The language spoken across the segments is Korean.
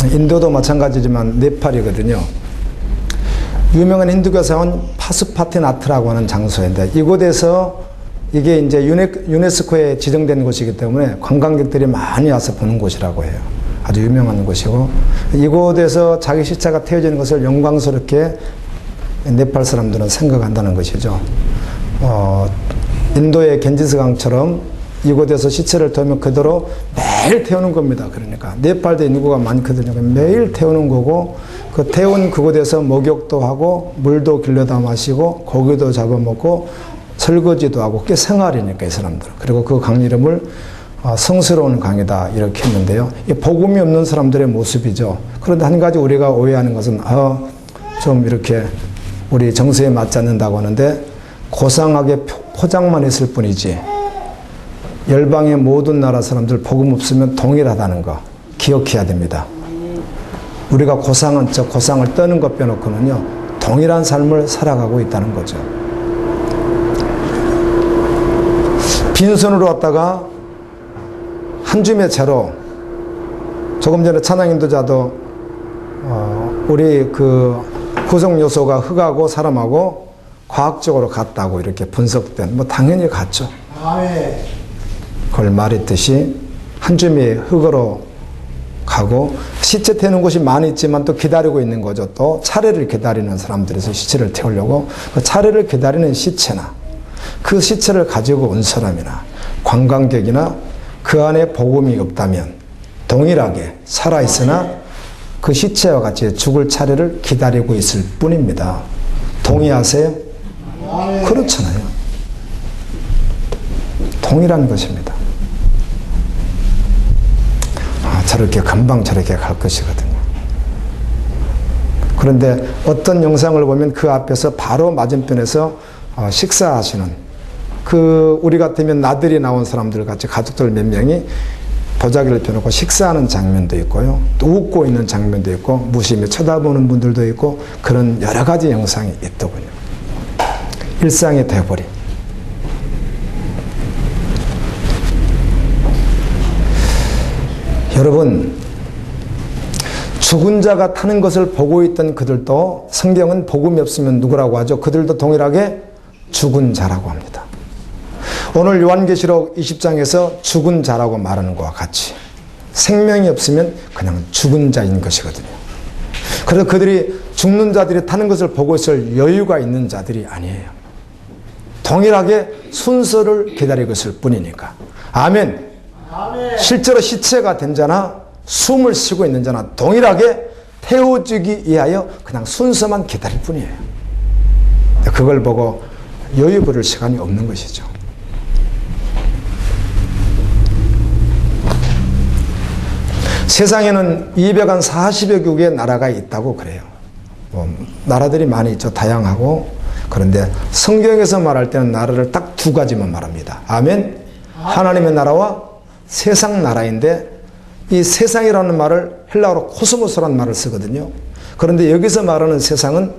인도도 마찬가지지만 네팔이거든요. 유명한 힌두교사원 파수파티나트라고 하는 장소인데 이곳에서 이게 이제 유네스코에 지정된 곳이기 때문에 관광객들이 많이 와서 보는 곳이라고 해요. 아주 유명한 곳이고 이곳에서 자기 시체가 태워지는 것을 영광스럽게 네팔 사람들은 생각한다는 것이죠. 인도의 겐지스강처럼 이곳에서 시체를 태우면 그대로 매일 태우는 겁니다. 그러니까 네팔도 인구가 많거든요. 매일 태우는 거고 그 태운 그곳에서 목욕도 하고 물도 길러다 마시고 고기도 잡아먹고 설거지도 하고 그게 생활이니까 이 사람들은. 그리고 그 강 이름을 성스러운 강이다 이렇게 했는데요. 이 복음이 없는 사람들의 모습이죠. 그런데 한 가지 우리가 오해하는 것은 좀 이렇게 우리 정서에 맞지 않는다고 하는데 고상하게 포장만 했을 뿐이지 열방의 모든 나라 사람들 복음 없으면 동일하다는 거 기억해야 됩니다. 우리가 고상한 척 고상을 떠는 것 빼놓고는요 동일한 삶을 살아가고 있다는 거죠. 빈손으로 왔다가 한 줌의 채로 조금 전에 찬양 인도자도 우리 그 구성 요소가 흙하고 사람하고 과학적으로 같다고 이렇게 분석된 뭐 당연히 같죠. 그걸 말했듯이 한 줌의 흙으로 가고 시체 태우는 곳이 많이 있지만 또 기다리고 있는 거죠. 또 차례를 기다리는 사람들에서 시체를 태우려고 그 차례를 기다리는 시체나 그 시체를 가지고 온 사람이나 관광객이나 그 안에 복음이 없다면 동일하게 살아있으나 그 시체와 같이 죽을 차례를 기다리고 있을 뿐입니다. 동의하세요? 그렇잖아요. 동일한 것입니다. 저렇게 금방 저렇게 갈 것이거든요. 그런데 어떤 영상을 보면 그 앞에서 바로 맞은편에서 식사하시는 우리 같으면 나들이 나온 사람들 같이 가족들 몇 명이 보자기를 펴놓고 식사하는 장면도 있고요. 또 웃고 있는 장면도 있고 무심히 쳐다보는 분들도 있고 그런 여러 가지 영상이 있더군요. 일상이 돼버린. 여러분, 죽은 자가 타는 것을 보고 있던 그들도 성경은 복음이 없으면 누구라고 하죠? 그들도 동일하게 죽은 자라고 합니다. 오늘 요한계시록 20장에서 죽은 자라고 말하는 것과 같이 생명이 없으면 그냥 죽은 자인 것이거든요. 그래서 그들이 죽는 자들이 타는 것을 보고 있을 여유가 있는 자들이 아니에요. 동일하게 순서를 기다리고 있을 뿐이니까. 아멘. 실제로 시체가 된 자나 숨을 쉬고 있는 자나 동일하게 태워지기 위하여 그냥 순서만 기다릴 뿐이에요. 그걸 보고 여유 부릴 시간이 없는 것이죠. 세상에는 240여 개국의 나라가 있다고 그래요. 나라들이 많이 있죠. 다양하고. 그런데 성경에서 말할 때는 나라를 딱 두 가지만 말합니다. 아멘. 하나님의 나라와 세상 나라인데 이 세상이라는 말을 헬라어로 코스모스라는 말을 쓰거든요. 그런데 여기서 말하는 세상은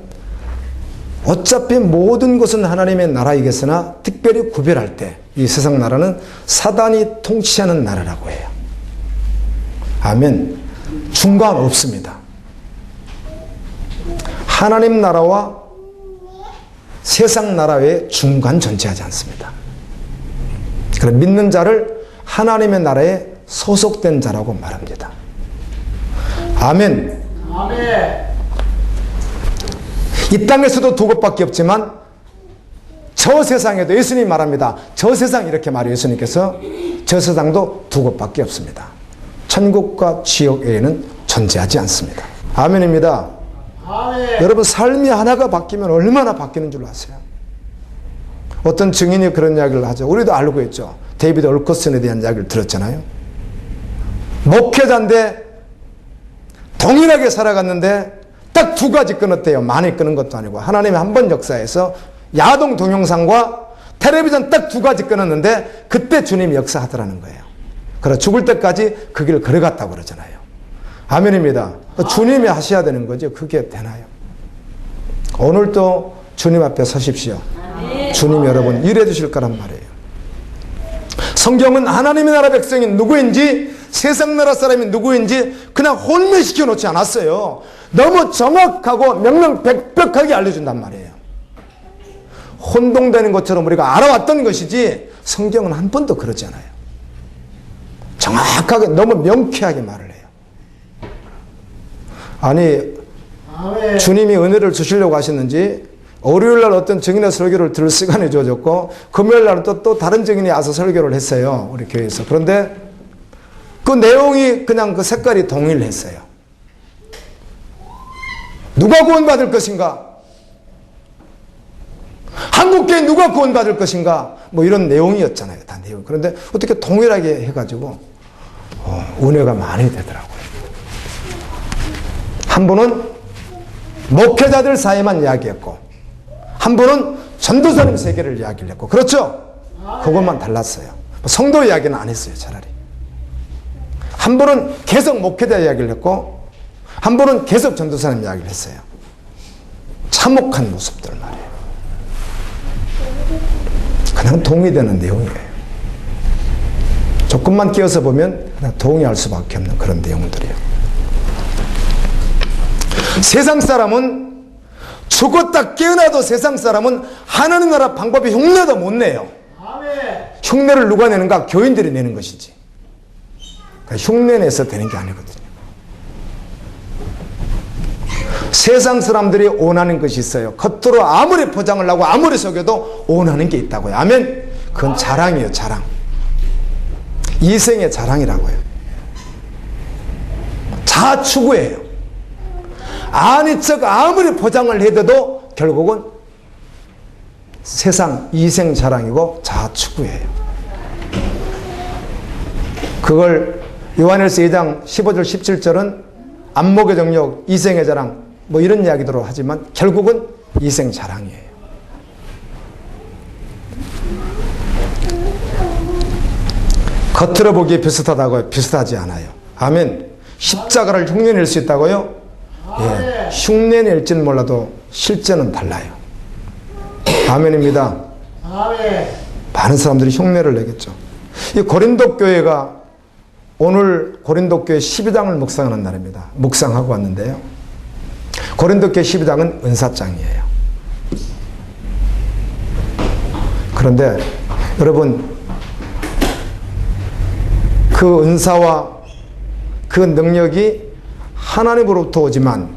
어차피 모든 것은 하나님의 나라이겠으나 특별히 구별할 때 이 세상 나라는 사단이 통치하는 나라라고 해요. 아멘. 중간 없습니다. 하나님 나라와 세상 나라 외에 중간 존재하지 않습니다. 그럼 믿는 자를 하나님의 나라에 소속된 자라고 말합니다. 아멘. 아멘. 이 땅에서도 두 곳밖에 없지만 저 세상에도 예수님이 말합니다. 저 세상 이렇게 말해요. 예수님께서 저 세상도 두 곳밖에 없습니다. 천국과 지옥 외에는 존재하지 않습니다. 아멘입니다. 아멘. 여러분 삶이 하나가 바뀌면 얼마나 바뀌는 줄 아세요? 어떤 증인이 그런 이야기를 하죠. 우리도 알고 있죠. 데이비드 올커슨에 대한 이야기를 들었잖아요. 목회자인데 동일하게 살아갔는데 딱 두 가지 끊었대요. 많이 끊은 것도 아니고 하나님이 한 번 역사에서 야동 동영상과 텔레비전 딱 두 가지 끊었는데 그때 주님이 역사하더라는 거예요. 그래서 죽을 때까지 그 길을 걸어갔다고 그러잖아요. 아멘입니다. 주님이 하셔야 되는 거죠. 그게 되나요? 오늘도 주님 앞에 서십시오. 주님 여러분 일해 주실 거란 말이에요. 성경은 하나님의 나라 백성이 누구인지 세상 나라 사람이 누구인지 그냥 혼미시켜 놓지 않았어요. 너무 정확하고 명명백백하게 알려준단 말이에요. 혼동되는 것처럼 우리가 알아왔던 것이지 성경은 한 번도 그러지 않아요. 정확하게 너무 명쾌하게 말을 해요. 아니 아멘. 주님이 은혜를 주시려고 하셨는지 월요일날 어떤 증인의 설교를 들을 시간이 주어졌고 금요일날은 또 다른 증인이 와서 설교를 했어요. 우리 교회에서. 그런데 그 내용이 그냥 그 색깔이 동일했어요. 누가 구원받을 것인가? 한국교회 누가 구원받을 것인가? 뭐 이런 내용이었잖아요. 다 내용. 그런데 어떻게 동일하게 해가지고 은혜가 많이 되더라고요. 한 분은 목회자들 사이만 이야기했고 한 분은 전도사님 세계를 이야기를 했고 그렇죠? 그것만 달랐어요. 성도 이야기는 안 했어요. 차라리. 한 분은 계속 목회자 이야기를 했고 한 분은 계속 전도사님 이야기를 했어요. 참혹한 모습들 말이에요. 그냥 동의되는 내용이에요. 조금만 끼어서 보면 그냥 동의할 수밖에 없는 그런 내용들이에요. 세상 사람은 죽었다 깨어나도 세상 사람은 하나님 나라 방법이 흉내도 못 내요. 아멘. 흉내를 누가 내는가? 교인들이 내는 것이지. 그러니까 흉내 내서 되는 게 아니거든요. 세상 사람들이 원하는 것이 있어요. 겉으로 아무리 포장을 하고 아무리 속여도 원하는 게 있다고요. 아멘. 그건 자랑이에요. 자랑. 이생의 자랑이라고요. 자추구예요. 아니 척 아무리 포장을 해도 결국은 세상 이생 자랑이고 자추구예요. 그걸 요한일서 2장 15절 17절은 안목의 정욕, 이생의 자랑 뭐 이런 이야기들로 하지만 결국은 이생 자랑이에요. 겉으로 보기에 비슷하다고요? 비슷하지 않아요. 아멘. 십자가를 흉내낼 수 있다고요? 예, 흉내낼지는 몰라도 실제는 달라요. 아멘입니다. 아멘. 많은 사람들이 흉내를 내겠죠. 이 고린도 교회가 오늘 고린도 교회 12장을 묵상하는 날입니다. 묵상하고 왔는데요. 고린도 교회 12장은 은사장이에요. 그런데 여러분 그 은사와 그 능력이 하나님으로부터 오지만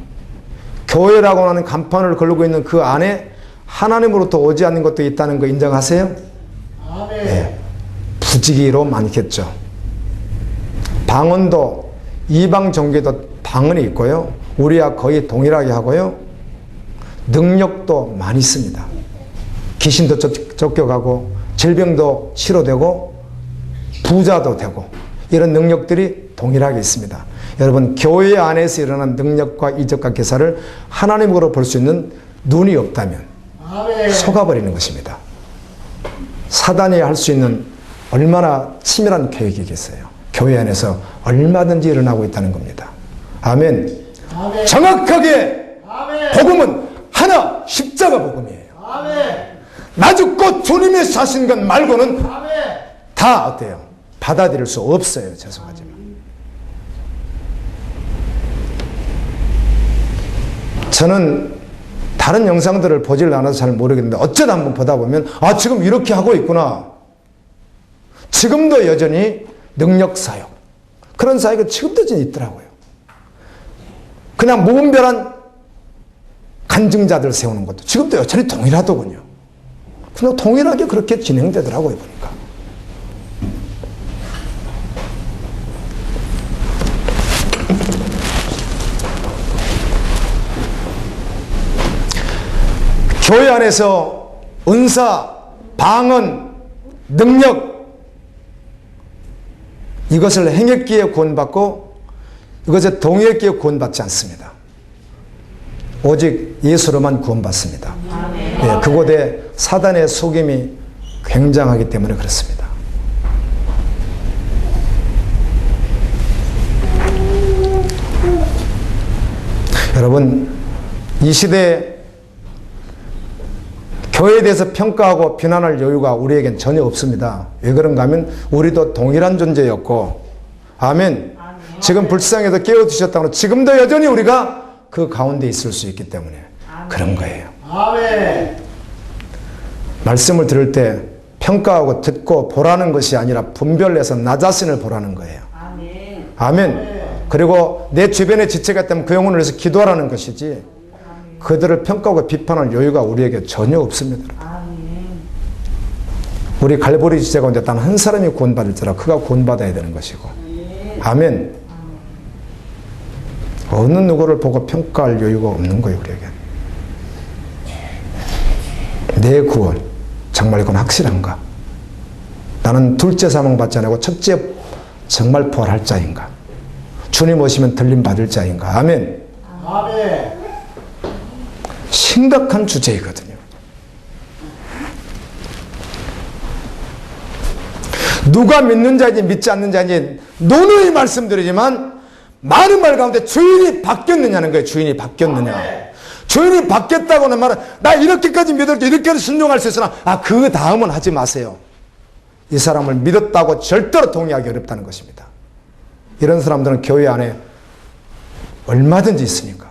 교회라고 하는 간판을 걸고 있는 그 안에 하나님으로부터 오지 않는 것도 있다는 거 인정하세요? 아멘. 네, 부지기로 많겠죠. 방언도 이방 종교도 방언이 있고요. 우리와 거의 동일하게 하고요. 능력도 많이 있습니다. 귀신도 쫓겨가고 질병도 치료되고 부자도 되고 이런 능력들이 동일하게 있습니다. 여러분 교회 안에서 일어난 능력과 이적과 기사를 하나님으로 볼 수 있는 눈이 없다면 아멘. 속아버리는 것입니다. 사단이 할 수 있는 얼마나 치밀한 계획이겠어요. 교회 안에서 얼마든지 일어나고 있다는 겁니다. 아멘. 아멘. 정확하게 아멘. 복음은 하나 십자가 복음이에요. 아멘. 나 죽고 주님의 사신 것 말고는 아멘. 다 어때요? 받아들일 수 없어요. 죄송하지만. 저는 다른 영상들을 보질 않아서 잘 모르겠는데 어쩌다 한번 보다 보면 아 지금 이렇게 하고 있구나. 지금도 여전히 능력 사역 그런 사역이 지금도 있더라고요. 그냥 무분별한 간증자들 세우는 것도 지금도 여전히 동일하더군요. 그냥 동일하게 그렇게 진행되더라고요 보니까. 교회 안에서 은사, 방언, 능력 이것을 행했기에 구원받고 이것에 동의했기에 구원받지 않습니다. 오직 예수로만 구원받습니다. 네, 그곳에 사단의 속임이 굉장하기 때문에 그렇습니다. 여러분 이 시대에 교회에 대해서 평가하고 비난할 여유가 우리에겐 전혀 없습니다. 왜 그런가 하면 우리도 동일한 존재였고 아멘. 지금 불쌍해서 깨어드셨다고 지금도 여전히 우리가 그 가운데 있을 수 있기 때문에 그런 거예요. 아멘. 말씀을 들을 때 평가하고 듣고 보라는 것이 아니라 분별해서 나 자신을 보라는 거예요. 아멘. 아멘. 그리고 내 주변에 지체가 있다면 그 영혼을 위해서 기도하라는 것이지 그들을 평가하고 비판할 여유가 우리에게 전혀 없습니다. 아멘. 우리 갈보리 지체 가운데 단 한 사람이 구원받을지라 그가 구원받아야 되는 것이고. 아멘. 어느 누구를 보고 평가할 여유가 없는 거예요, 우리에게. 내 구원, 정말 이건 확실한가? 나는 둘째 사망 받지 않고 첫째 정말 부활할 자인가? 주님 오시면 들림 받을 자인가? 아멘. 아멘. 심각한 주제이거든요. 누가 믿는 자인지 믿지 않는 자인지 누누이 말씀드리지만 많은 말 가운데 주인이 바뀌었느냐는 거예요. 주인이 바뀌었느냐. 주인이 바뀌었다고는 말은 나 이렇게까지 믿었고 이렇게 순종할 수 있으나 그 다음은 하지 마세요. 이 사람을 믿었다고 절대로 동의하기 어렵다는 것입니다. 이런 사람들은 교회 안에 얼마든지 있으니까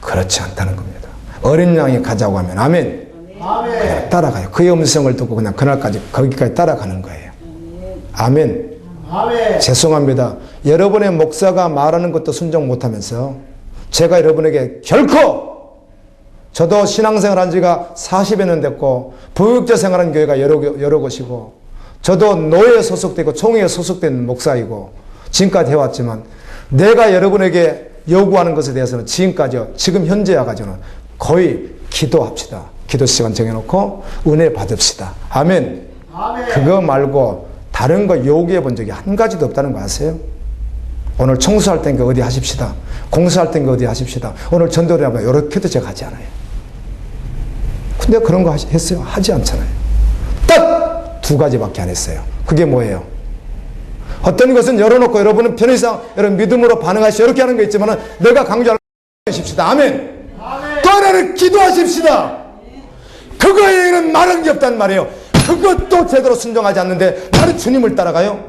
그렇지 않다는 겁니다. 어린 양이 가자고 하면 아멘. 아멘. 그냥 따라가요. 그의 음성을 듣고 그냥 그날까지 거기까지 따라가는 거예요. 아멘. 아멘. 죄송합니다. 여러분의 목사가 말하는 것도 순종 못하면서 제가 여러분에게 결코 저도 신앙생활 한 지가 40여 년 됐고 부육자 생활한 교회가 여러 곳이고 저도 노예에 소속되고 총회에 소속된 목사이고 지금까지 해왔지만 내가 여러분에게 요구하는 것에 대해서는 지금까지요. 지금 현재야가지고는 거의 기도합시다. 기도 시간 정해놓고 은혜 받읍시다. 아멘. 아멘. 그거 말고 다른 거 요구해 본 적이 한 가지도 없다는 거 아세요? 오늘 청소할 땐가 어디 하십시다. 공사할 땐가 어디 하십시다. 오늘 전도를 하면 이렇게도 제가 하지 않아요. 근데 그런 거 했어요? 하지 않잖아요. 딱 두 가지밖에 안 했어요. 그게 뭐예요? 어떤 것은 열어놓고 여러분은 편의상 여러분 믿음으로 반응하시오 이렇게 하는 거 있지만 내가 강조하는 거 하십시다. 아멘. 아멘. 또 하나는 기도하십시다. 그거에는 말한 게 없단 말이에요. 그것도 제대로 순종하지 않는데 나는 주님을 따라가요?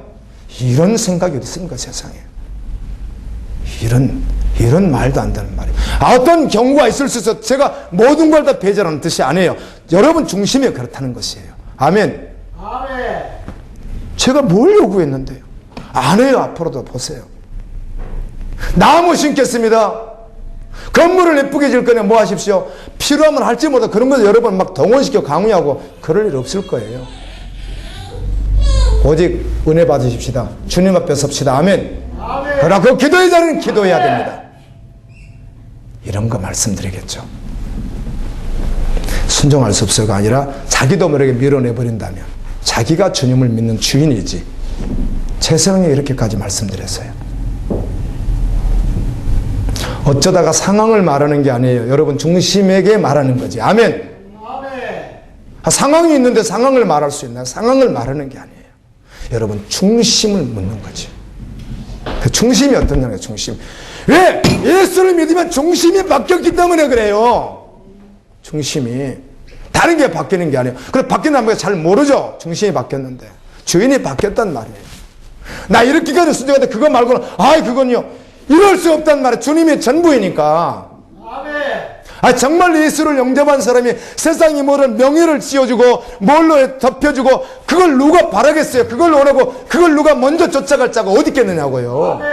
이런 생각이 어디 있습니까, 세상에. 이런 말도 안 되는 말이에요. 어떤 경우가 있을 수 있어. 제가 모든 걸 다 배제하는 뜻이 아니에요. 여러분 중심이 그렇다는 것이에요. 아멘. 아멘. 제가 뭘 요구했는데요? 안 해요. 앞으로도 보세요. 나무 심겠습니다. 건물을 예쁘게 지을 거냐 뭐 하십시오. 필요하면 할지 못해 그런 거 여러 번 막 동원시켜 강요하고 그럴 일 없을 거예요. 오직 은혜 받으십시다. 주님 앞에 섭시다. 아멘. 아멘. 그러나 그 기도의 자리는 기도해야 됩니다. 이런 거 말씀드리겠죠. 순종할 수 없어가 아니라 자기도 모르게 밀어내버린다면 자기가 주님을 믿는 주인이지. 최성에 이렇게까지 말씀드렸어요. 어쩌다가 상황을 말하는 게 아니에요. 여러분 중심에게 말하는 거지. 아멘. 아멘. 상황이 있는데 상황을 말할 수 있나요? 상황을 말하는 게 아니에요. 여러분 중심을 묻는 거지. 그 중심이 어떤 거예요? 중심. 왜? 예수를 믿으면 중심이 바뀌었기 때문에 그래요. 중심이. 다른 게 바뀌는 게 아니에요. 그래 바뀌는 걸 잘 모르죠. 중심이 바뀌었는데. 주인이 바뀌었단 말이에요. 나 이렇게까지 순종했는데 그거 말고는 그건요. 이럴 수 없단 말이에요. 주님이 전부이니까. 아멘. 정말 예수를 영접한 사람이 세상이 모르는 명예를 씌워주고 뭘로 덮여주고 그걸 누가 바라겠어요. 그걸 원하고 그걸 누가 먼저 쫓아갈 자가 어디 있겠느냐고요. 아멘.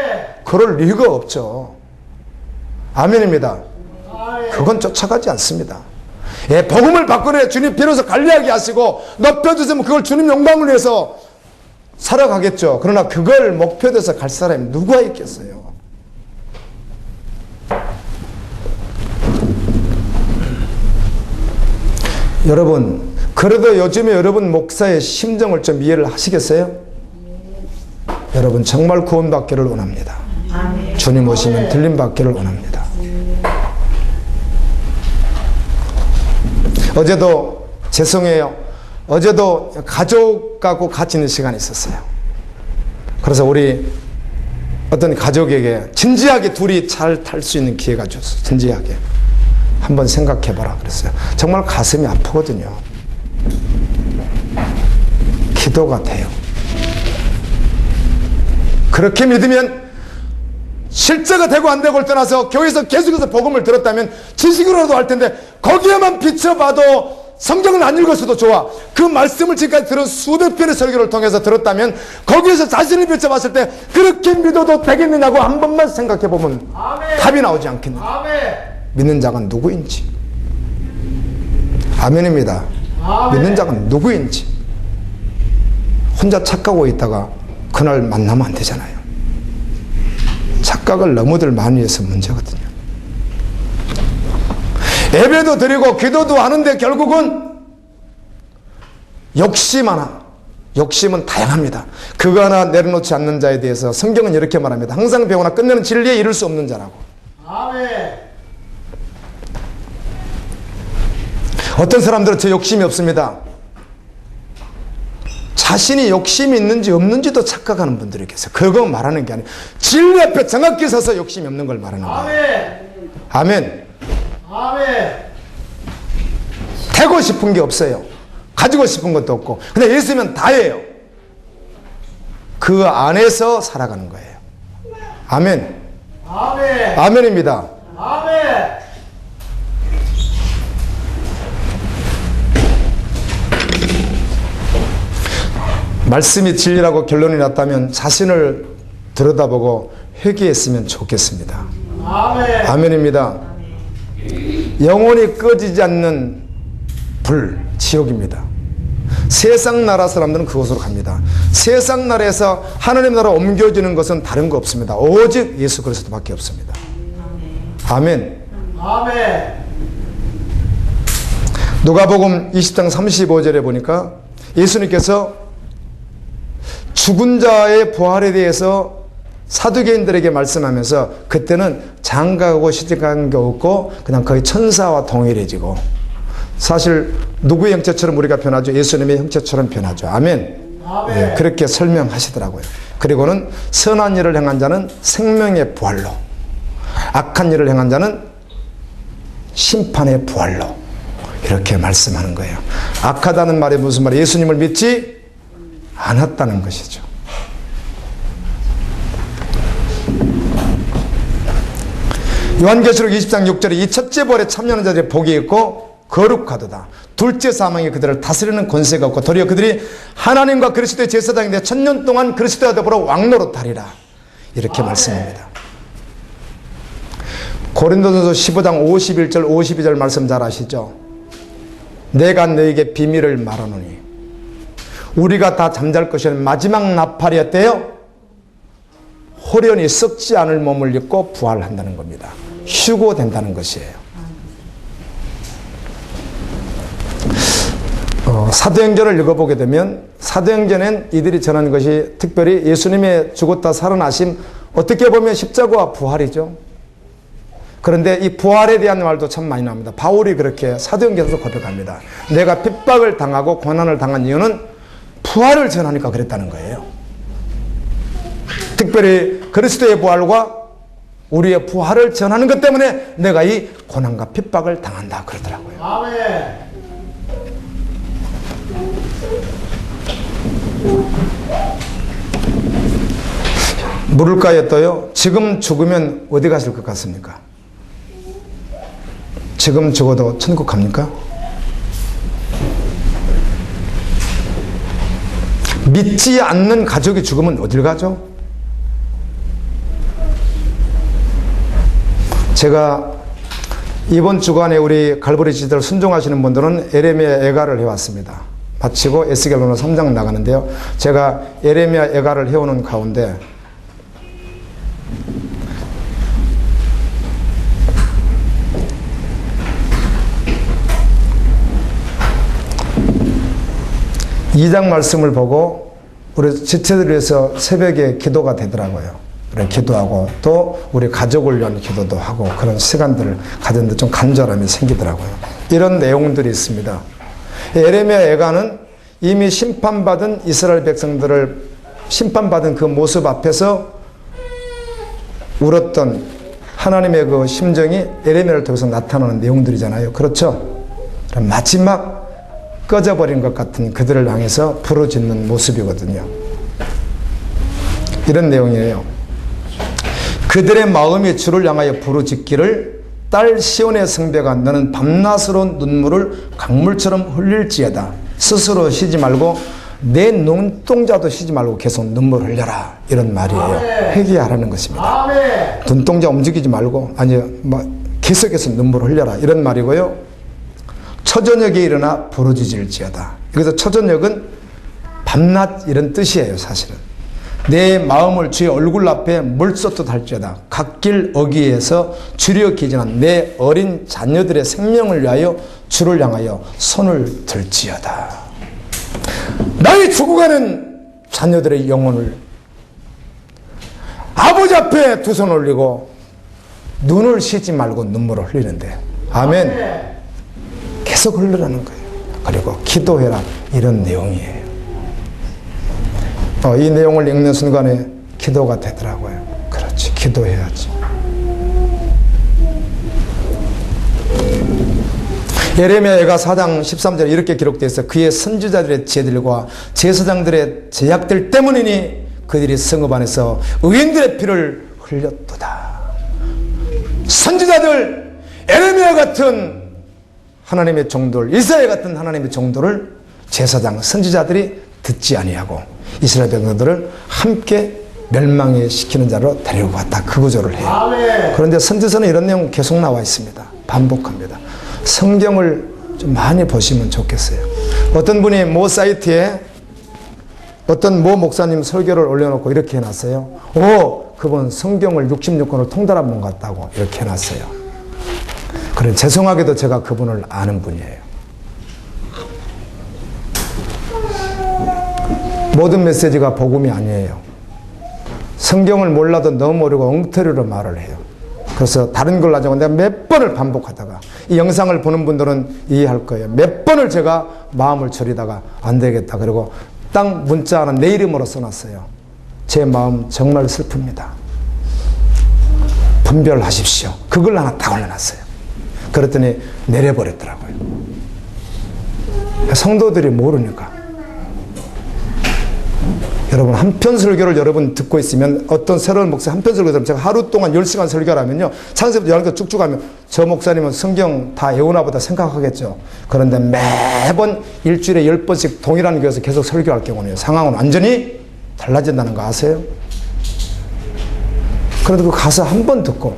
그럴 리가 없죠. 아멘입니다. 아멘. 그건 쫓아가지 않습니다. 복음을 바꾸려 주님 비로소 관리하게 하시고 높여주시면 그걸 주님 영광을 위해서 살아가겠죠. 그러나 그걸 목표로 해서 갈 사람이 누가 있겠어요. 여러분, 그래도 요즘에 여러분 목사의 심정을 좀 이해를 하시겠어요? 여러분 정말 구원받기를 원합니다. 아멘. 주님 오시면 들림받기를 원합니다. 어제도 죄송해요. 어제도 가족하고 같이 있는 시간이 있었어요. 그래서 우리 어떤 가족에게 진지하게 둘이 잘 탈 수 있는 기회가 줬어요. 진지하게. 한번 생각해봐라 그랬어요. 정말 가슴이 아프거든요. 기도가 돼요. 그렇게 믿으면 실제가 되고 안 되고를 떠나서 교회에서 계속해서 복음을 들었다면 지식으로도 할 텐데 거기에만 비춰봐도 성경을 안 읽었어도 좋아. 그 말씀을 지금까지 들은 수백 편의 설교를 통해서 들었다면 거기에서 자신을 비춰봤을 때 그렇게 믿어도 되겠느냐고 한 번만 생각해보면 아멘. 답이 나오지 않겠느냐. 아멘. 믿는 자가 누구인지. 아멘입니다. 아멘. 믿는 자가 누구인지. 혼자 착각하고 있다가 그날 만나면 안 되잖아요. 착각을 너무들 많이 해서 문제거든요. 예배도 드리고 기도도 하는데 결국은 욕심 하나. 욕심은 다양합니다. 그거 하나 내려놓지 않는 자에 대해서 성경은 이렇게 말합니다. 항상 배우나 끝내는 진리에 이를 수 없는 자라고. 아멘. 어떤 사람들은 저 욕심이 없습니다. 자신이 욕심이 있는지 없는지도 착각하는 분들이 계세요. 그거 말하는 게 아니에요. 진리 앞에 정확히 서서 욕심이 없는 걸 말하는 거예요. 아멘. 아멘. 아멘. 되고 싶은 게 없어요. 가지고 싶은 것도 없고 그냥 예수면 다예요. 그 안에서 살아가는 거예요. 아멘. 아멘. 아멘입니다. 아멘. 말씀이 진리라고 결론이 났다면 자신을 들여다보고 회개했으면 좋겠습니다. 아멘. 아멘입니다. 영원히 꺼지지 않는 불, 지옥입니다. 세상 나라 사람들은 그곳으로 갑니다. 세상 나라에서 하나님 나라 옮겨지는 것은 다른 거 없습니다. 오직 예수 그리스도밖에 없습니다. 아멘. 아멘. 누가복음 20장 35절에 보니까 예수님께서 죽은 자의 부활에 대해서 사두개인들에게 말씀하면서 그때는 장가가고 시집간 게 없고 그냥 거의 천사와 동일해지고 사실 누구의 형체처럼 우리가 변하죠? 예수님의 형체처럼 변하죠. 아멘. 아멘. 네, 그렇게 설명하시더라고요. 그리고는 선한 일을 행한 자는 생명의 부활로, 악한 일을 행한 자는 심판의 부활로 이렇게 말씀하는 거예요. 악하다는 말이 무슨 말이에요? 예수님을 믿지 않았다는 것이죠. 요한계시록 20장 6절에 이 첫째 부활에 참여하는 자들의 복이 있고 거룩하도다. 둘째 사망이 그들을 다스리는 권세가 없고 도리어 그들이 하나님과 그리스도의 제사장인데 1000년 동안 그리스도와 더불어 왕노릇하리라. 이렇게 말씀합니다. 고린도전서 15장 51절 52절 말씀 잘 아시죠? 내가 너에게 비밀을 말하노니 우리가 다 잠잘 것이는 마지막 나팔이었대요. 호련히 썩지 않을 몸을 입고 부활한다는 겁니다. 휴고된다는 것이에요. 사도행전을 읽어보게 되면 사도행전엔 이들이 전한 것이 특별히 예수님의 죽었다 살아나심, 어떻게 보면 십자가와 부활이죠. 그런데 이 부활에 대한 말도 참 많이 나옵니다. 바울이 그렇게 사도행전에서 고백합니다. 내가 핍박을 당하고 고난을 당한 이유는 부활을 전하니까 그랬다는 거예요. 특별히 그리스도의 부활과 우리의 부활을 전하는 것 때문에 내가 이 고난과 핍박을 당한다 그러더라고요. 아멘. 물가에 떠요. 지금 죽으면 어디 가실 것 같습니까? 지금 죽어도 천국 갑니까? 믿지 않는 가족이 죽으면 어딜 가죠? 제가 이번 주간에 우리 갈보리 지들 순종하시는 분들은 에레미야 애가를 해왔습니다. 마치고 에스겔로는 3장 나가는데요. 제가 에레미야 애가를 해오는 가운데 이 장 말씀을 보고 우리 지체들을 위해서 새벽에 기도가 되더라고요. 그래 기도하고 또 우리 가족을 위한 기도도 하고 그런 시간들을 가졌는데 좀 간절함이 생기더라고요. 이런 내용들이 있습니다. 에레미야 애가는 이미 심판받은 이스라엘 백성들을 심판받은 그 모습 앞에서 울었던 하나님의 그 심정이 에레미야를 통해서 나타나는 내용들이잖아요. 그렇죠? 마지막 꺼져버린 것 같은 그들을 향해서 부르짖는 모습이거든요. 이런 내용이에요. 그들의 마음이 주를 향하여 부르짖기를 딸 시온의 성배가 너는 밤낮으로 눈물을 강물처럼 흘릴지어다. 스스로 쉬지 말고 내 눈동자도 쉬지 말고 계속 눈물을 흘려라. 이런 말이에요. 회개하라는 것입니다. 아멘. 눈동자 움직이지 말고 계속해서 눈물을 흘려라. 이런 말이고요. 초저녁에 일어나 부르짖을지어다. 여기서 초저녁은 밤낮 이런 뜻이에요. 사실은. 내 마음을 주의 얼굴 앞에 물쏟듯 할지어다. 갓길 어귀에서 주려 기진한 내 어린 자녀들의 생명을 위하여 주를 향하여 손을 들지어다. 나의 죽어가는 자녀들의 영혼을 아버지 앞에 두 손 올리고 눈을 쉬지 말고 눈물을 흘리는데 아멘. 계속 흘러라는 거예요. 그리고 기도해라. 이런 내용이에요. 이 내용을 읽는 순간에 기도가 되더라고요. 그렇지, 기도해야지. 예레미야가 4장 13절에 이렇게 기록되어 있어 그의 선지자들의 죄들과 제사장들의 죄악들 때문이니 그들이 성읍 안에서 의인들의 피를 흘렸도다. 선지자들, 예레미야 같은 하나님의 종들, 이사야 같은 하나님의 종들을 제사장, 선지자들이 듣지 아니하고 이스라엘 백성들을 함께 멸망에 시키는 자로 데리고 갔다. 그 구조를 해요. 아멘. 그런데 선지서는 이런 내용 계속 나와 있습니다. 반복합니다. 성경을 좀 많이 보시면 좋겠어요. 어떤 분이 모 사이트에 어떤 모 목사님 설교를 올려놓고 이렇게 해놨어요. 그분 성경을 66권을 통달한 분 같다고 이렇게 해놨어요. 그래, 죄송하게도 제가 그분을 아는 분이에요. 모든 메시지가 복음이 아니에요. 성경을 몰라도 너무 모르고 엉터리로 말을 해요. 그래서 다른 걸 가지고 내가 몇 번을 반복하다가 이 영상을 보는 분들은 이해할 거예요. 몇 번을 제가 마음을 졸이다가 안 되겠다. 그리고 딱 문자 하나 내 이름으로 써놨어요. 제 마음 정말 슬픕니다. 분별하십시오. 그걸 하나 다 올려놨어요. 그랬더니 내려버렸더라고요. 성도들이 모르니까. 여러분, 한편 설교를 여러분 듣고 있으면 어떤 새로운 목사 한편 설교 들으면 제가 하루 동안 10시간 설교를 하면요. 창세부터 11개 쭉쭉 하면 저 목사님은 성경 다 외우나 보다 생각하겠죠. 그런데 매번 일주일에 10번씩 동일한 교회에서 계속 설교할 경우는 상황은 완전히 달라진다는 거 아세요? 그런데 그 가서 한 번 듣고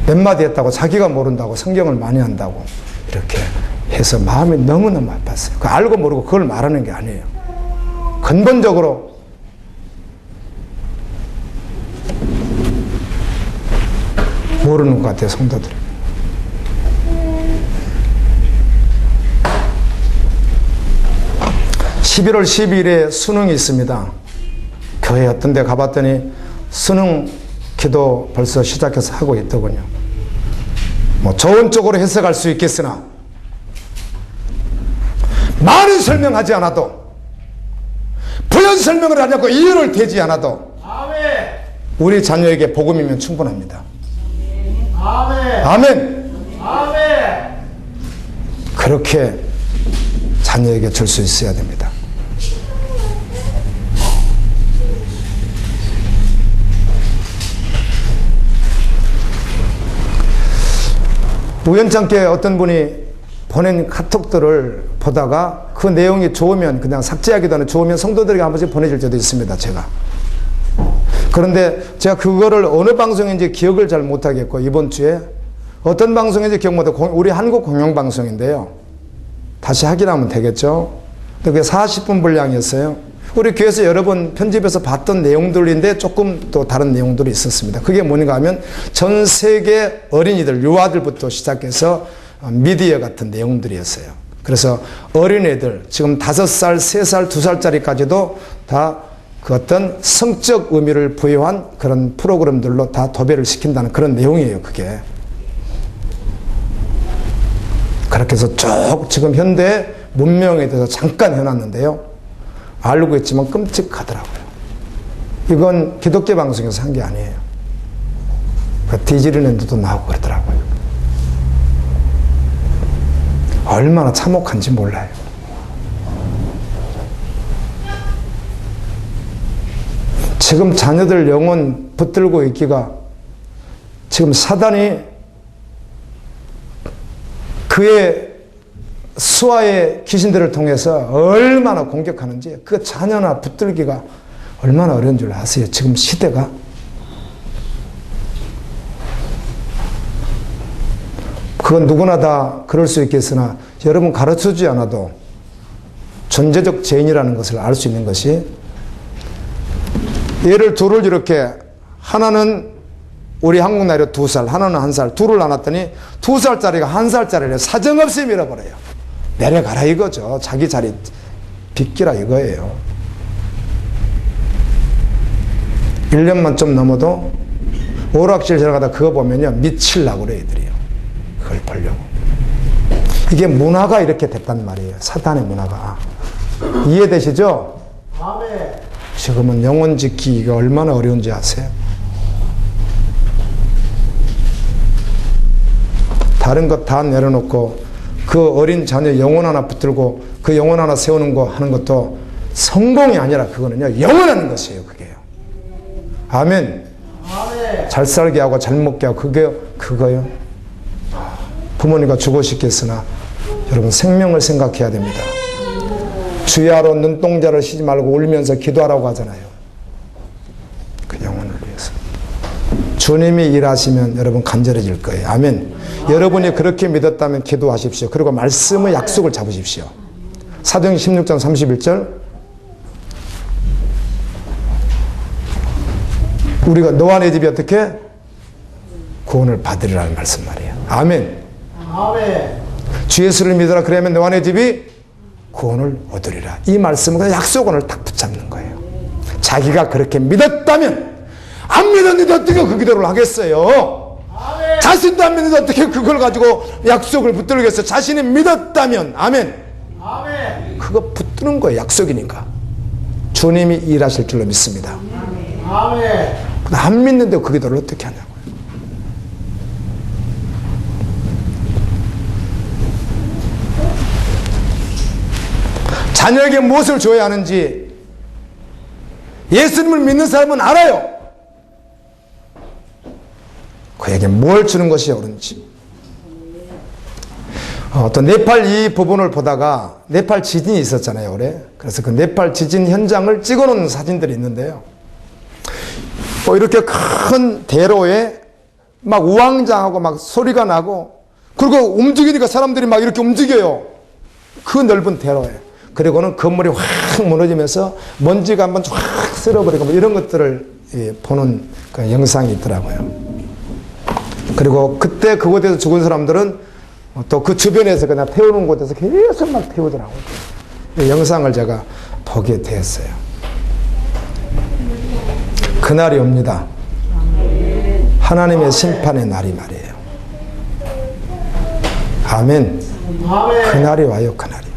몇 마디 했다고 자기가 모른다고 성경을 많이 한다고 이렇게 해서 마음이 너무너무 아팠어요. 그 알고 모르고 그걸 말하는 게 아니에요. 근본적으로 모르는 것 같아요, 성도들이. (11월 12일에) 수능이 있습니다. 교회 어떤 데 가봤더니 수능 기도 벌써 시작해서 하고 있더군요. 좋은 쪽으로 해석할 수 있겠으나 많은 설명하지 않아도 부연 설명을 하지 않고 이유를 대지 않아도 아멘. 우리 자녀에게 복음이면 충분합니다. 아멘. 아멘. 아멘. 그렇게 자녀에게 줄 수 있어야 됩니다. 우연찮게 어떤 분이 보낸 카톡들을 보다가 그 내용이 좋으면 그냥 삭제하기도 하는 좋으면 성도들에게 한 번씩 보내줄 때도 있습니다, 제가. 그런데 제가 그거를 어느 방송인지 기억을 잘 못하겠고 이번 주에 어떤 방송인지 기억 못하고 우리 한국 공영방송인데요. 다시 확인하면 되겠죠. 그게 40분 분량이었어요. 우리 교회에서 여러 번 편집해서 봤던 내용들인데 조금 또 다른 내용들이 있었습니다. 그게 뭔가 하면 전 세계 어린이들, 유아들부터 시작해서 미디어 같은 내용들이었어요. 그래서 어린애들, 지금 5살, 3살, 2살짜리까지도 다 그 어떤 성적 의미를 부여한 그런 프로그램들로 다 도배를 시킨다는 그런 내용이에요, 그게. 그렇게 해서 쭉 지금 현대 문명에 대해서 잠깐 해놨는데요. 알고 있지만 끔찍하더라고요. 이건 기독교 방송에서 한 게 아니에요. 디즈니랜드도 나오고 그러더라고요. 얼마나 참혹한지 몰라요. 지금 자녀들 영혼 붙들고 있기가 지금 사단이 그의 수하의 귀신들을 통해서 얼마나 공격하는지 그 자녀나 붙들기가 얼마나 어려운 줄 아세요? 지금 시대가. 그건 누구나 다 그럴 수 있겠으나 여러분 가르쳐주지 않아도 존재적 죄인이라는 것을 알 수 있는 것이 얘를 둘을 이렇게 하나는 우리 한국 나이로 2살, 하나는 1살, 둘을 안았더니 2살짜리가 1살짜리를 사정없이 밀어버려요. 내려가라 이거죠. 자기 자리 비키라 이거예요. 1년만 좀 넘어도 오락실 지나가다 그거 보면요 미치려고 그래 애들이요. 그걸 보려고. 이게 문화가 이렇게 됐단 말이에요. 사탄의 문화가. 이해되시죠? 아멘. 지금은 영혼 지키기가 얼마나 어려운지 아세요? 다른 것 다 내려놓고 그 어린 자녀 영혼 하나 붙들고 그 영혼 하나 세우는 거 하는 것도 성공이 아니라 그거는요 영원한 것이에요. 그게요. 아멘. 아멘. 잘 살게 하고 잘 먹게 하고 그거요. 부모님과 죽으시겠으나 여러분 생명을 생각해야 됩니다. 주야로 눈동자를 쉬지 말고 울면서 기도하라고 하잖아요. 그 영혼을 위해서. 주님이 일하시면 여러분 간절해질 거예요. 아멘. 여러분이 그렇게 믿었다면 기도하십시오. 그리고 말씀의 약속을 잡으십시오. 사도행 16장 31절 우리가 너와 내 집이 어떻게? 구원을 받으리라는 말씀 말이에요. 아멘. 아멘. 주 예수를 믿어라 그러면 너와 내 집이 구원을 얻으리라. 이 말씀과 약속을 딱 붙잡는 거예요. 자기가 그렇게 믿었다면 안 믿었는데 어떻게 그 기도를 하겠어요? 아멘. 자신도 안 믿는데 어떻게 그걸 가지고 약속을 붙들겠어요? 자신이 믿었다면 아멘. 아멘. 그거 붙드는 거예요. 약속이니까. 주님이 일하실 줄로 믿습니다. 아멘. 안 믿는데 그 기도를 어떻게 하냐고요. 자녀에게 무엇을 줘야 하는지 예수님을 믿는 사람은 알아요. 그에게 뭘 주는 것이 옳은지. 또 네팔 이 부분을 보다가 네팔 지진이 있었잖아요 올해. 그래서 그 네팔 지진 현장을 찍어놓은 사진들이 있는데요. 이렇게 큰 대로에 막 우왕좌왕하고 막 소리가 나고 그리고 움직이니까 사람들이 막 이렇게 움직여요. 그 넓은 대로에. 그리고는 건물이 확 무너지면서 먼지가 한번 확 쓸어버리고 뭐 이런 것들을 보는 그 영상이 있더라고요. 그리고 그때 그곳에서 죽은 사람들은 또 그 주변에서 그냥 태우는 곳에서 계속 막 태우더라고요. 이 영상을 제가 보게 되었어요. 그날이 옵니다. 하나님의 심판의 날이 말이에요. 아멘. 아멘. 그날이 와요. 그날이.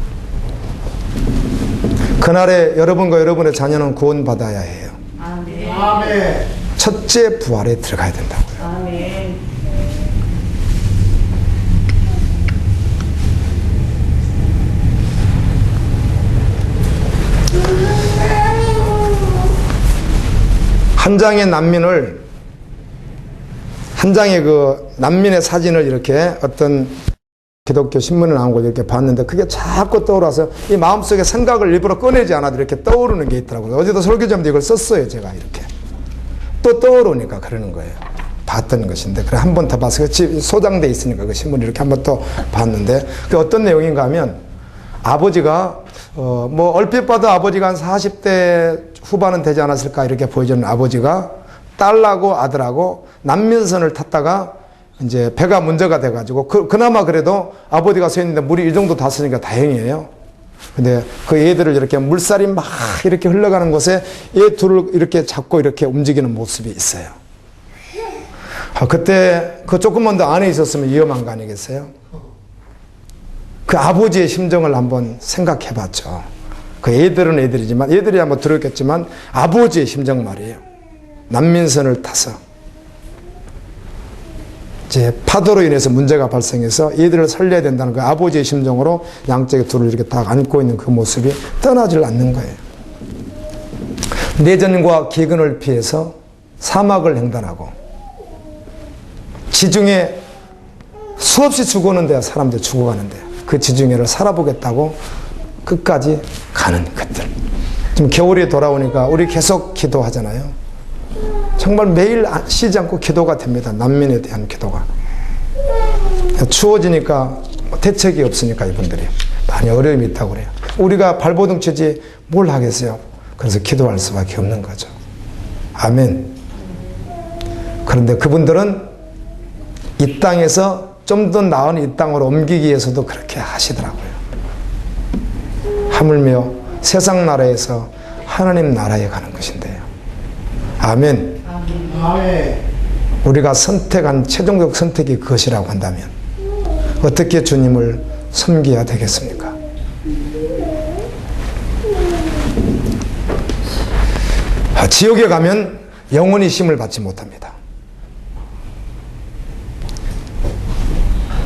그날에 여러분과 여러분의 자녀는 구원받아야 해요. 아멘. 아멘. 첫째 부활에 들어가야 된다고요. 아멘. 한 장의 난민을 한 장의 그 난민의 사진을 이렇게 어떤 기독교 신문에 나온 걸 이렇게 봤는데 그게 자꾸 떠올라서 이 마음속에 생각을 일부러 꺼내지 않아도 이렇게 떠오르는 게 있더라고요. 어제도 설교자인데 이걸 썼어요. 제가 이렇게. 또 떠오르니까 그러는 거예요. 봤던 것인데 그래 한 번 더 봐서 소장돼 있으니까 그 신문을 이렇게 한 번 또 봤는데 그 어떤 내용인가 하면 아버지가 뭐 얼핏 봐도 아버지가 한 40대 후반은 되지 않았을까 이렇게 보여지는 아버지가 딸하고 아들하고 난민선을 탔다가 이제 배가 문제가 돼가지고 그나마 그래도 아버지가 서 있는데 물이 이 정도 닿았으니까 다행이에요. 근데 그 애들을 이렇게 물살이 막 이렇게 흘러가는 곳에 얘 둘을 이렇게 잡고 이렇게 움직이는 모습이 있어요. 그때 그 조금만 더 안에 있었으면 위험한 거 아니겠어요? 그 아버지의 심정을 한번 생각해 봤죠. 그 애들은 애들이지만 애들이 한번 들었겠지만 아버지의 심정 말이에요. 난민선을 타서 이제 파도로 인해서 문제가 발생해서 얘들을 살려야 된다는 그 아버지의 심정으로 양쪽에 둘을 이렇게 딱 안고 있는 그 모습이 떠나질 않는 거예요. 내전과 기근을 피해서 사막을 횡단하고 지중해 수없이 죽었는데 사람들 죽어가는데 그 지중해를 살아보겠다고 끝까지 가는 것들. 지금 겨울이 돌아오니까 우리 계속 기도하잖아요. 정말 매일 쉬지 않고 기도가 됩니다. 난민에 대한 기도가. 추워지니까 대책이 없으니까 이분들이 많이 어려움이 있다고 그래요. 우리가 발버둥 치지 뭘 하겠어요. 그래서 기도할 수밖에 없는 거죠. 아멘. 그런데 그분들은 이 땅에서 좀 더 나은 이 땅으로 옮기기 위해서도 그렇게 하시더라고요. 하물며 세상 나라에서 하나님 나라에 가는 것인데요. 아멘. 아멘. 우리가 선택한 최종적 선택이 그것이라고 한다면 어떻게 주님을 섬겨야 되겠습니까? 지옥에 가면 영원히 심을 받지 못합니다.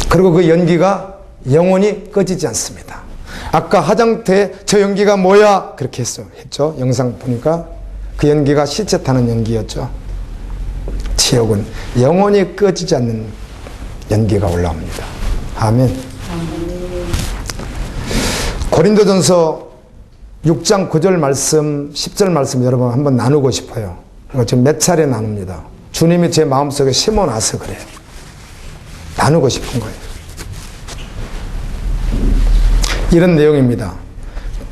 그리고 그 연기가 영원히 꺼지지 않습니다. 아까 화장터에 저 연기가 뭐야? 그렇게 했죠. 영상 보니까 그 연기가 시체 타는 연기였죠. 지옥은 영원히 꺼지지 않는 연기가 올라옵니다. 아멘. 고린도전서 6장 9절 말씀, 10절 말씀 여러분 한번 나누고 싶어요. 그리고 지금 몇 차례 나눕니다. 주님이 제 마음속에 심어놔서 그래요. 나누고 싶은 거예요. 이런 내용입니다.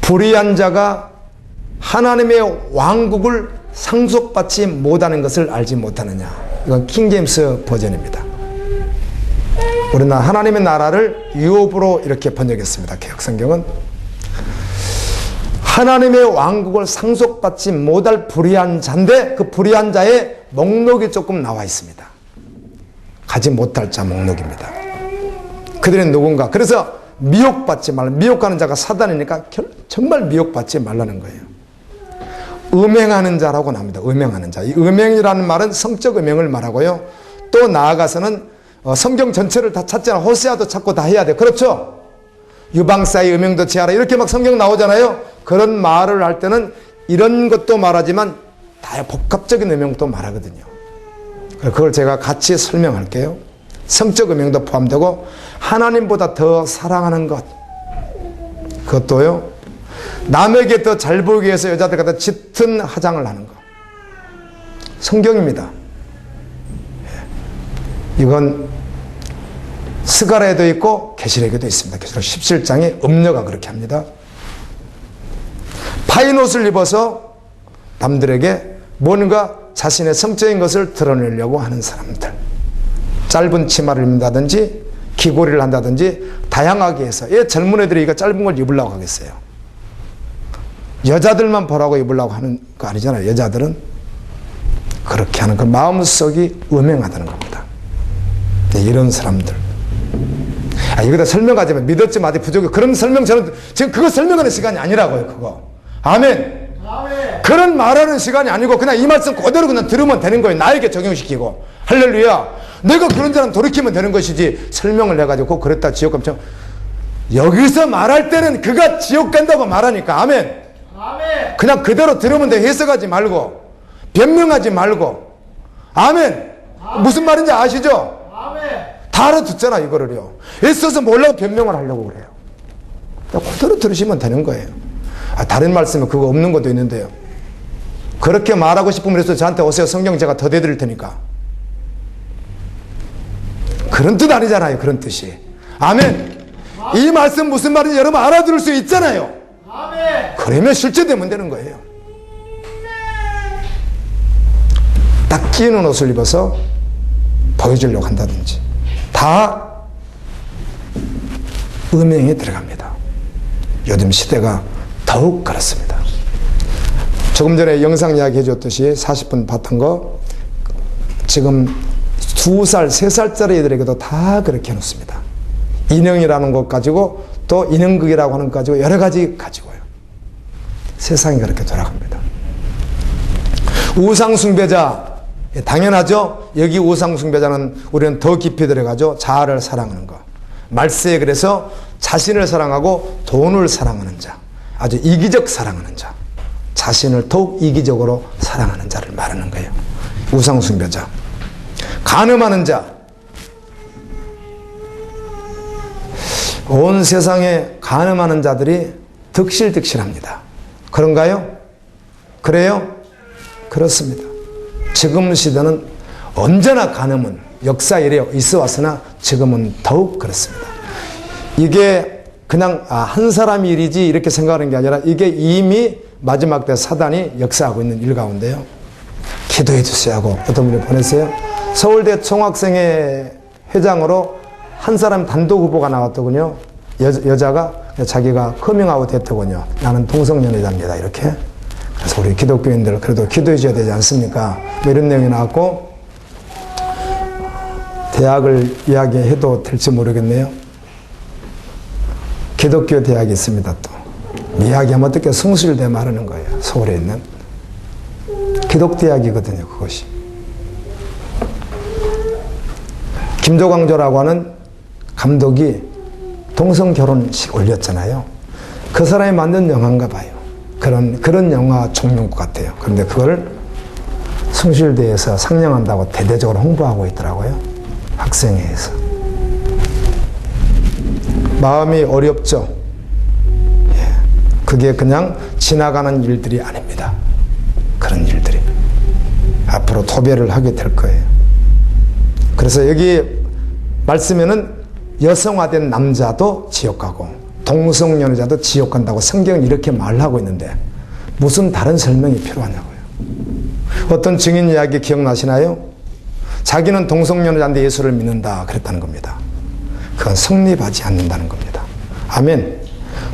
불의한 자가 하나님의 왕국을 상속받지 못하는 것을 알지 못하느냐. 이건 킹제임스 버전입니다. 우리나라 하나님의 나라를 유업으로 이렇게 번역했습니다. 개혁성경은 하나님의 왕국을 상속받지 못할 불의한 자인데 그 불의한 자의 목록이 조금 나와 있습니다. 가지 못할 자 목록입니다. 그들은 누군가. 그래서 미혹받지 말라. 미혹하는 자가 사단이니까 정말 미혹받지 말라는 거예요. 음행하는 자라고 나옵니다. 음행하는 자. 이 음행이라는 말은 성적 음행을 말하고요. 또 나아가서는 성경 전체를 다 찾잖아. 호세아도 찾고 다 해야 돼. 그렇죠? 유방사의 음행도 제하라. 이렇게 막 성경 나오잖아요. 그런 말을 할 때는 이런 것도 말하지만 다 복합적인 음행도 말하거든요. 그걸 제가 같이 설명할게요. 성적 음행도 포함되고 하나님보다 더 사랑하는 것, 그것도요. 남에게 더 잘 보이기 위해서 여자들 갖다 짙은 화장을 하는 것. 성경입니다. 이건 스가랴에도 있고 계시록에도 있습니다. 계시록 17장에 음녀가 그렇게 합니다. 파인 옷을 입어서 남들에게 뭔가 자신의 성적인 것을 드러내려고 하는 사람들. 짧은 치마를 입는다든지 귀걸이를 한다든지 다양하게 해서 예, 젊은 애들이 이거 짧은 걸 입으려고 하겠어요. 여자들만 보라고 입으려고 하는 거 아니잖아요. 여자들은 그렇게 하는 그 마음속이 음행하다는 겁니다. 네, 이런 사람들. 이거다 설명하지만 믿었지 마디 부족해. 그런 설명 저는 지금 그거 설명하는 시간이 아니라고요. 그거. 아멘. 아멘. 그런 말하는 시간이 아니고 그냥 이 말씀 그대로 그냥 들으면 되는 거예요. 나에게 적용시키고. 할렐루야. 내가 그런 사람 돌이키면 되는 것이지 설명을 해가지고 그랬다 지옥 가면 여기서 말할 때는 그가 지옥 간다고 말하니까 아멘. 아멘. 그냥 그대로 들으면 돼. 해석하지 말고 변명하지 말고 아멘. 무슨 말인지 아시죠? 아멘. 다 알아듣잖아 이거를요. 애써서 몰라고 변명을 하려고 그래요. 그대로 들으시면 되는 거예요. 다른 말씀은 그거 없는 것도 있는데요. 그렇게 말하고 싶으면 그래서 저한테 오세요. 성경 제가 더 대드릴 테니까. 그런 뜻 아니잖아요. 그런 뜻이. 아멘. 이 말씀 무슨 말인지 여러분 알아들을 수 있잖아요. 아멘. 그러면 실제되면 되는 거예요. 딱 끼는 옷을 입어서 보여주려고 한다든지 다 음행에 들어갑니다. 요즘 시대가 더욱 그렇습니다. 조금 전에 영상 이야기 해줬듯이 40분 봤던 거 지금 2살, 3살짜리 애들에게도 다 그렇게 해놓습니다. 인형이라는 것 가지고 또 인형극이라고 하는 것 가지고 여러 가지 가지고요. 세상이 그렇게 돌아갑니다. 우상숭배자 당연하죠. 여기 우상숭배자는 우리는 더 깊이 들어가죠. 자아를 사랑하는 것. 말세에 그래서 자신을 사랑하고 돈을 사랑하는 자, 아주 이기적 사랑하는 자. 자신을 더욱 이기적으로 사랑하는 자를 말하는 거예요. 우상숭배자. 간음하는 자. 온 세상에 간음하는 자들이 득실득실합니다. 그런가요? 그래요? 그렇습니다. 지금 시대는 언제나 간음은 역사 이래 있어 왔으나 지금은 더욱 그렇습니다. 이게 그냥 한 사람의 일이지 이렇게 생각하는 게 아니라 이게 이미 마지막 때 사단이 역사하고 있는 일 가운데요. 기도해 주세요 하고 어떤 분이 보냈어요. 서울대 총학생회 회장으로 한 사람 단독 후보가 나왔더군요. 여자가 자기가 커밍아웃 했더군요. 나는 동성연애자입니다. 이렇게. 그래서 우리 기독교인들 그래도 기도해 줘야 되지 않습니까? 뭐 이런 내용이 나왔고, 대학을 이야기해도 될지 모르겠네요. 기독교 대학이 있습니다. 또 이야기하면 어떻게 성실대 말하는 거예요. 서울에 있는 기독대학이거든요. 그것이 김조광조라고 하는 감독이 동성 결혼식 올렸잖아요. 그 사람이 만든 영화인가 봐요. 그런 영화 종류인 것 같아요. 그런데 그걸 성실대에서 상영한다고 대대적으로 홍보하고 있더라고요. 학생회에서. 마음이 어렵죠. 예. 그게 그냥 지나가는 일들이 아닙니다. 그런 일들이 앞으로 도배를 하게 될 거예요. 그래서 여기 말씀에는 여성화된 남자도 지옥 가고 동성연애자도 지옥 간다고 성경은 이렇게 말하고 있는데 무슨 다른 설명이 필요하냐고요. 어떤 증인 이야기 기억나시나요? 자기는 동성연애자인데 예수를 믿는다 그랬다는 겁니다. 그건 성립하지 않는다는 겁니다. 아멘.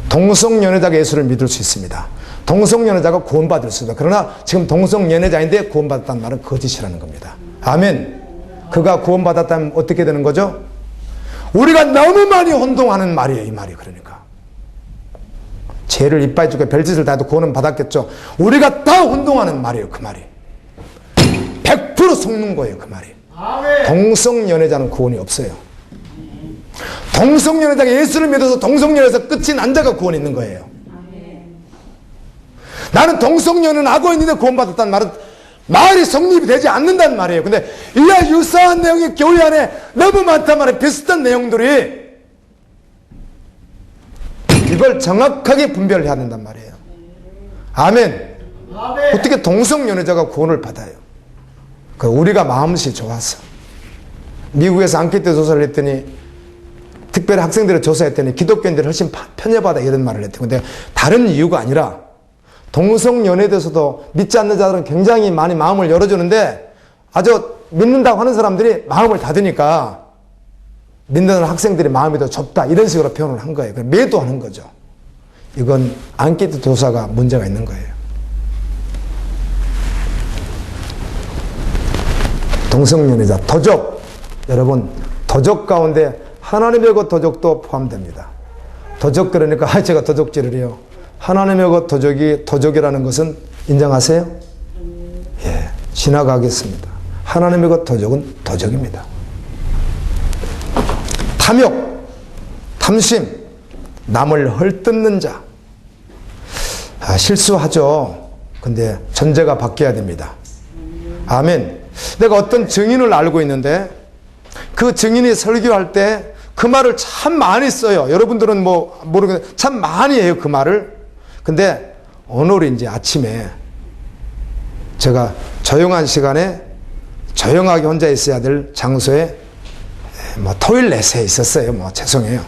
동성연애자가 예수를 믿을 수 있습니다. 동성연애자가 구원받을 수 있다. 그러나 지금 동성연애자인데 구원받았다는 말은 거짓이라는 겁니다. 아멘. 그가 구원받았다면 어떻게 되는 거죠? 우리가 너무 많이 혼동하는 말이에요. 이 말이. 그러니까 죄를 이빠이 주고 별짓을 다 해도 구원은 받았겠죠. 우리가 다 혼동하는 말이에요. 그 말이 100% 속는 거예요. 그 말이. 아멘. 동성연애자는 구원이 없어요. 동성연애자가 예수를 믿어서 동성연애에서 끝이 난 자가 구원이 있는 거예요. 나는 동성연애는 하고 있는데 구원받았다는 말은 말이 성립이 되지 않는다는 말이에요. 근데 이와 유사한 내용이 교회 안에 너무 많단 말이에요. 비슷한 내용들이. 이걸 정확하게 분별을 해야 된단 말이에요. 아멘. 아멘. 어떻게 동성연애자가 구원을 받아요? 우리가 마음씨 좋아서. 미국에서 앙케이트 조사를 했더니 특별히 학생들을 조사했더니 기독교인들이 훨씬 편협하다 이런 말을 했대요. 근데 다른 이유가 아니라 동성연애에 대해서도 믿지 않는 자들은 굉장히 많이 마음을 열어주는데 아주 믿는다고 하는 사람들이 마음을 닫으니까 믿는 학생들이 마음이 더 좁다 이런 식으로 표현을 한 거예요. 매도하는 거죠. 이건 앙케이트 조사가 문제가 있는 거예요. 동성연애자, 도적. 여러분, 도적 가운데 하나님의 것 도적도 포함됩니다. 도적 그러니까 제가 도적질을 해요. 하나님의 것 도적이 도적이라는 것은 인정하세요? 예, 지나가겠습니다. 하나님의 것 도적은 도적입니다. 탐욕, 탐심, 남을 헐뜯는 자. 실수하죠. 근데 전제가 바뀌어야 됩니다. 아멘. 내가 어떤 증인을 알고 있는데 그 증인이 설교할 때 그 말을 참 많이 써요. 여러분들은 뭐 모르겠는데 참 많이 해요. 그 말을. 근데 오늘 이제 아침에 제가 조용한 시간에 조용하게 혼자 있어야 될 장소에 뭐 토일렛에 있었어요. 뭐 죄송해요.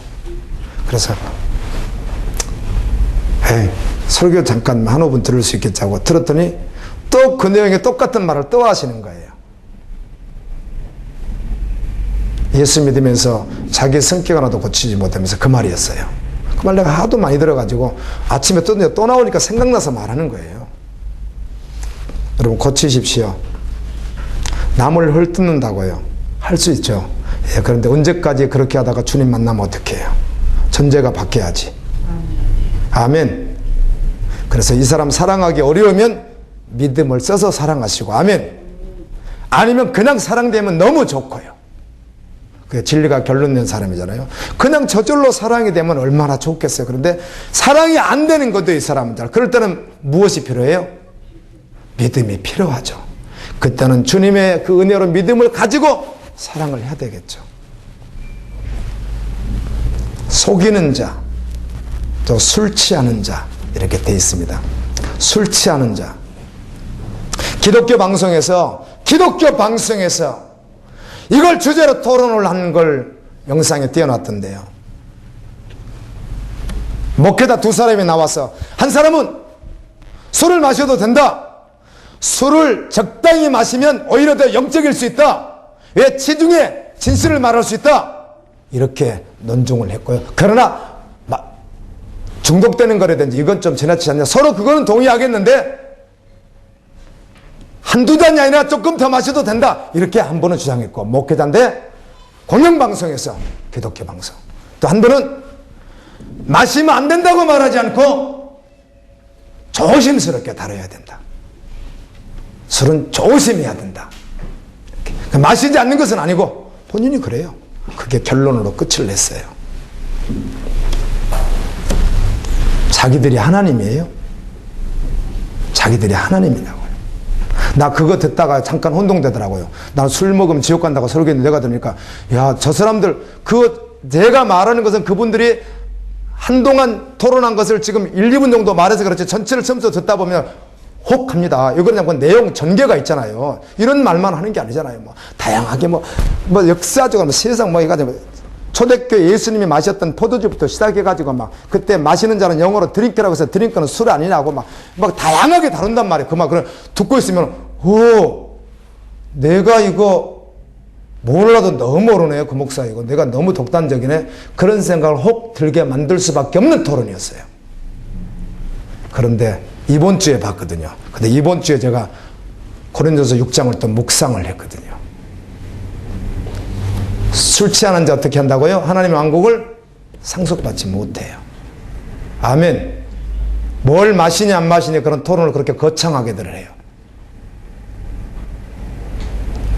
그래서 설교 잠깐 한 5분 들을 수 있겠지 하고 들었더니 또 그 내용에 똑같은 말을 또 하시는 거예요. 예수 믿으면서 자기 성격 하나도 고치지 못하면서 그 말이었어요. 그 말 내가 하도 많이 들어가지고 아침에 또 나오니까 생각나서 말하는 거예요. 여러분 고치십시오. 남을 헐뜯는다고요. 할 수 있죠. 예, 그런데 언제까지 그렇게 하다가 주님 만나면 어떻게 해요? 전제가 바뀌어야지. 아멘. 그래서 이 사람 사랑하기 어려우면 믿음을 써서 사랑하시고 아멘. 아니면 그냥 사랑되면 너무 좋고요. 그 진리가 결론낸 사람이잖아요. 그냥 저절로 사랑이 되면 얼마나 좋겠어요. 그런데 사랑이 안 되는 것도 이 사람들. 그럴 때는 무엇이 필요해요? 믿음이 필요하죠. 그때는 주님의 그 은혜로 믿음을 가지고 사랑을 해야 되겠죠. 속이는 자, 또 술 취하는 자, 이렇게 돼 있습니다. 술 취하는 자. 기독교 방송에서 이걸 주제로 토론을 한 걸 영상에 띄워놨던데요. 목회자 두 사람이 나와서 한 사람은 술을 마셔도 된다. 술을 적당히 마시면 오히려 더 영적일 수 있다. 왜? 지중해 진실을 말할 수 있다. 이렇게 논중을 했고요. 그러나 중독되는 거라든지 이건 좀 지나치지 않냐. 서로 그거는 동의하겠는데 한두 잔이 아니라 조금 더 마셔도 된다. 이렇게 한 분은 주장했고, 목회자인데 공영방송에서 기독교 방송. 또 한 분은 마시면 안 된다고 말하지 않고 조심스럽게 다뤄야 된다. 술은 조심해야 된다. 마시지 않는 것은 아니고 본인이 그래요. 그게 결론으로 끝을 냈어요. 자기들이 하나님이에요. 자기들이 하나님이라고요. 나 그거 듣다가 잠깐 혼동되더라고요. 나 술 먹으면 지옥 간다고 설교했는데 내가 들으니까 야, 저 사람들 내가 말하는 것은 그분들이 한동안 토론한 것을 지금 1, 2분 정도 말해서 그렇지 전체를 처음부터 듣다 보면 혹합니다. 이거는 뭐 내용 전개가 있잖아요. 이런 말만 하는 게 아니잖아요. 뭐 다양하게 뭐 역사적으로 세상 뭐 해가지고 초대교회 예수님이 마셨던 포도주부터 시작해가지고 막 그때 마시는 자는 영어로 드링크라고 해서 드링크는 술 아니냐고 막 다양하게 다룬단 말이에요. 그 막 그걸 듣고 있으면 내가 이거 몰라도 너무 모르네요. 그 목사 이거 내가 너무 독단적이네. 그런 생각을 혹 들게 만들 수밖에 없는 토론이었어요. 그런데 이번 주에 봤거든요. 근데 이번 주에 제가 고린도서 6장을 또 묵상을 했거든요. 술 취하는 자 어떻게 한다고요? 하나님의 왕국을 상속받지 못해요. 아멘. 뭘 마시냐 안 마시냐 그런 토론을 그렇게 거창하게들 해요.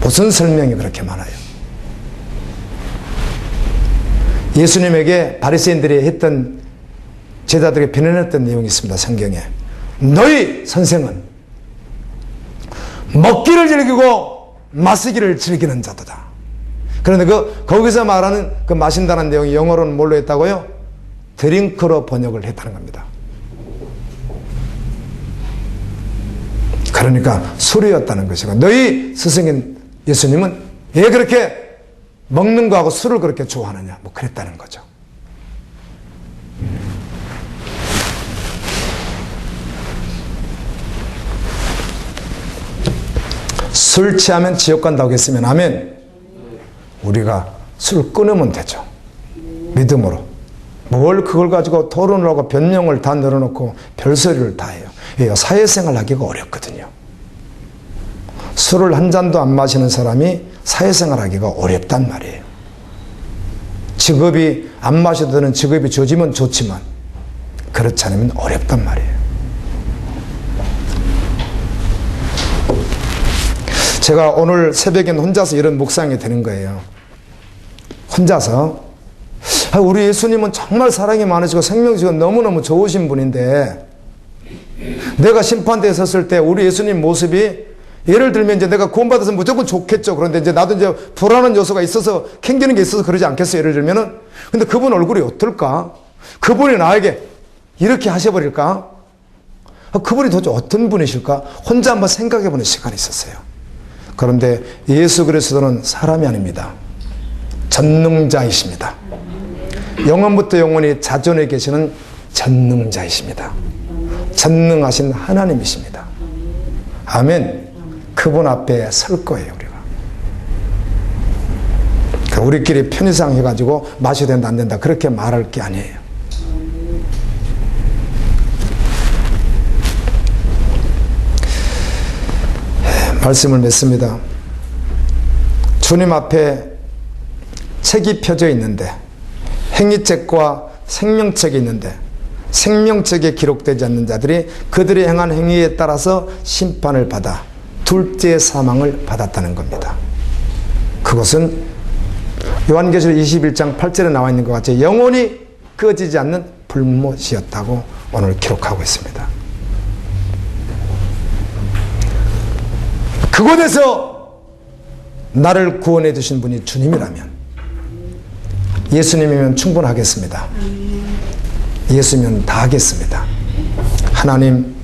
무슨 설명이 그렇게 많아요? 예수님에게 바리새인들이 했던 제자들에게 비난했던 내용이 있습니다. 성경에. 너희 선생은 먹기를 즐기고 마시기를 즐기는 자도다. 그런데 거기서 말하는 그 마신다는 내용이 영어로는 뭘로 했다고요? 드링크로 번역을 했다는 겁니다. 그러니까 술이었다는 것이고, 너희 스승인 예수님은 왜 그렇게 먹는 거하고 술을 그렇게 좋아하느냐, 뭐 그랬다는 거죠. 술 취하면 지옥 간다고 했으면 아멘. 우리가 술 끊으면 되죠. 믿음으로. 뭘 그걸 가지고 토론을 하고 변명을 다 늘어놓고 별소리를 다 해요. 사회생활 하기가 어렵거든요. 술을 한 잔도 안 마시는 사람이 사회생활 하기가 어렵단 말이에요. 직업이 안 마셔도 되는 직업이 주어지면 좋지만 그렇지 않으면 어렵단 말이에요. 제가 오늘 새벽엔 혼자서 이런 묵상이 되는 거예요. 혼자서 우리 예수님은 정말 사랑이 많으시고 생명지가 너무너무 좋으신 분인데 내가 심판대에 섰을 때 우리 예수님 모습이 예를 들면 이제 내가 구원받아서 무조건 좋겠죠. 그런데 이제 나도 이제 불안한 요소가 있어서 캥기는 게 있어서 그러지 않겠어요. 예를 들면은. 근데 그분 얼굴이 어떨까? 그분이 나에게 이렇게 하셔버릴까? 그분이 도대체 어떤 분이실까? 혼자 한번 생각해 보는 시간이 있었어요. 그런데 예수 그리스도는 사람이 아닙니다. 전능자이십니다. 영원부터 영원히 자존에 계시는 전능자이십니다. 전능하신 하나님이십니다. 아멘. 그분 앞에 설 거예요, 우리가. 우리끼리 편의상 해가지고 마셔야 된다, 안 된다, 그렇게 말할 게 아니에요. 말씀을 맺습니다. 주님 앞에 책이 펴져 있는데, 행위책과 생명책이 있는데, 생명책에 기록되지 않는 자들이 그들이 행한 행위에 따라서 심판을 받아 둘째 사망을 받았다는 겁니다. 그것은 요한계시록 21장 8절에 나와 있는 것 같이 영원히 꺼지지 않는 불못이었다고 오늘 기록하고 있습니다. 그곳에서 나를 구원해 주신 분이 주님이라면, 예수님이면 충분하겠습니다. 예수님은 다 하겠습니다. 하나님,